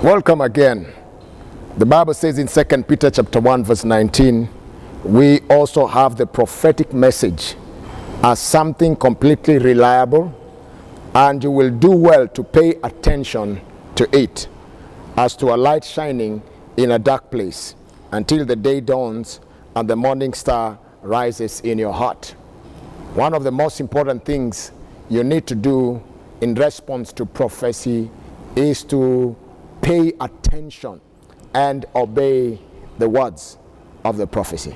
Welcome again. The Bible says in 2 Peter chapter 1 verse 19, we also have the prophetic message as something completely reliable, and you will do well to pay attention to it as to a light shining in a dark place until the day dawns and the morning star rises in your heart. One of the most important things you need to do in response to prophecy is to pay attention and obey the words of the prophecy.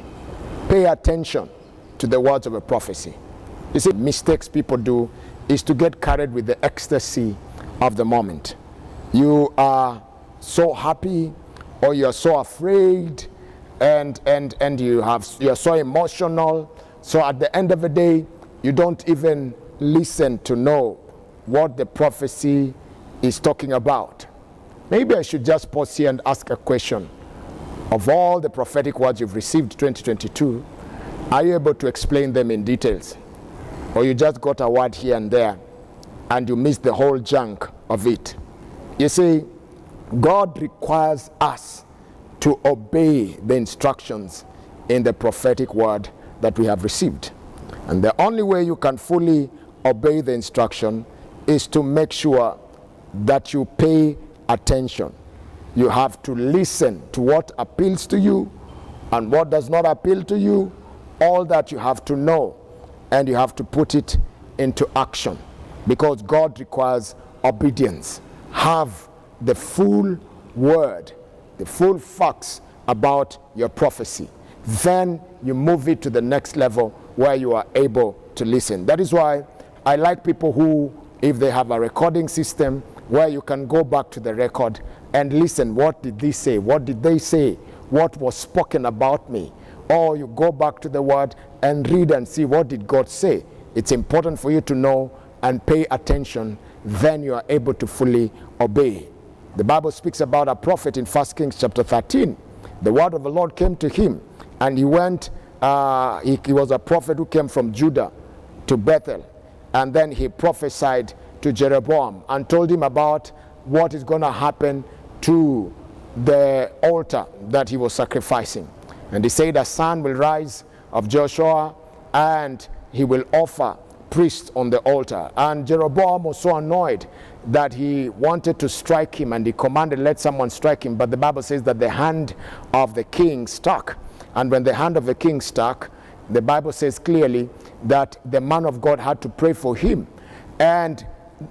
Pay attention to the words of a prophecy. You see, mistakes people do is to get carried with the ecstasy of the moment. You are so happy, or you're so afraid, and you're so emotional. So at the end of the day, you don't even listen to know what the prophecy is talking about. Maybe I should just pause here and ask a question. Of all the prophetic words you've received 2022, are you able to explain them in details? Or you just got a word here and there and you missed the whole junk of it? You see, God requires us to obey the instructions in the prophetic word that we have received. And the only way you can fully obey the instruction is to make sure that you pay attention. You have to listen to what appeals to you and what does not appeal to you. All that you have to know, and you have to put it into action, because God requires obedience. Have the full word, the full facts about your prophecy. Then you move it to the next level where you are able to listen. That is why I like people who, if they have a recording system where you can go back to the record and listen, what did they say? What did they say? What was spoken about me? Or you go back to the word and read and see, what did God say? It's important for you to know and pay attention. Then you are able to fully obey. The Bible speaks about a prophet in 1 Kings chapter 13. The word of the Lord came to him, and he went, he was a prophet who came from Judah to Bethel, and then he prophesied to Jeroboam and told him about what is going to happen to the altar that he was sacrificing. And he said, a son will rise of Joshua, and he will offer priests on the altar. And Jeroboam was so annoyed that he wanted to strike him, and he commanded, let someone strike him. But the Bible says that the hand of the king stuck. And when the hand of the king stuck, the Bible says clearly that the man of God had to pray for him. And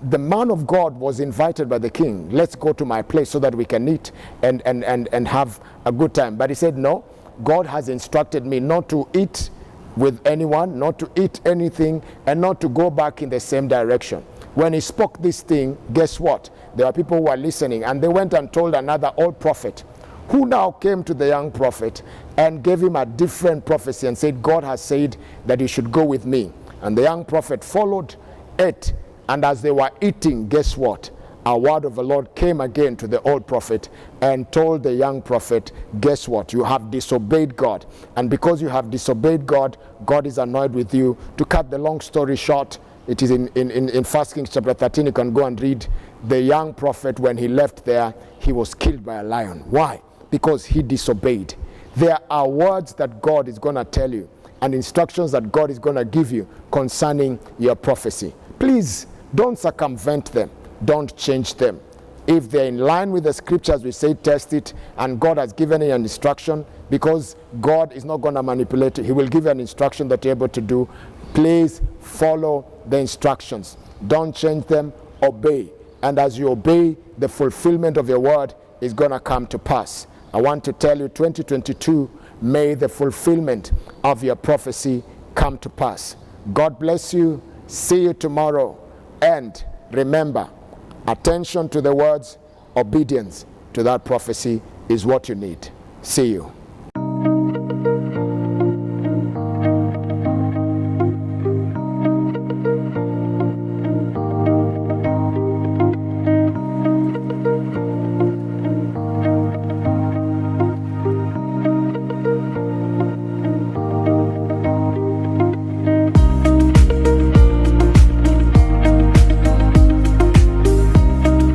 the man of God was invited by the king. Let's go to my place so that we can eat and have a good time. But he said, no, God has instructed me not to eat with anyone, not to eat anything, and not to go back in the same direction. When he spoke this thing, guess what? There are people who are listening, and they went and told another old prophet, who now came to the young prophet and gave him a different prophecy and said, God has said that you should go with me. And the young prophet followed, ate, and as they were eating, guess what? A word of the Lord came again to the old prophet and told the young prophet, guess what? You have disobeyed God. And because you have disobeyed God, God is annoyed with you. To cut the long story short, it is in 1 Kings chapter 13. You can go and read. The young prophet, when he left there, he was killed by a lion. Why? Because he disobeyed. There are words that God is going to tell you and instructions that God is going to give you concerning your prophecy. Please don't circumvent them. Don't change them. If they're in line with the scriptures, we say test it, and God has given you an instruction, because God is not going to manipulate you. He will give you an instruction that you're able to do. Please follow the instructions. Don't change them. Obey. And as you obey, the fulfillment of your word is going to come to pass. I want to tell you, 2022, may the fulfillment of your prophecy come to pass. God bless you. See you tomorrow. And remember, attention to the words, obedience to that prophecy is what you need. See you.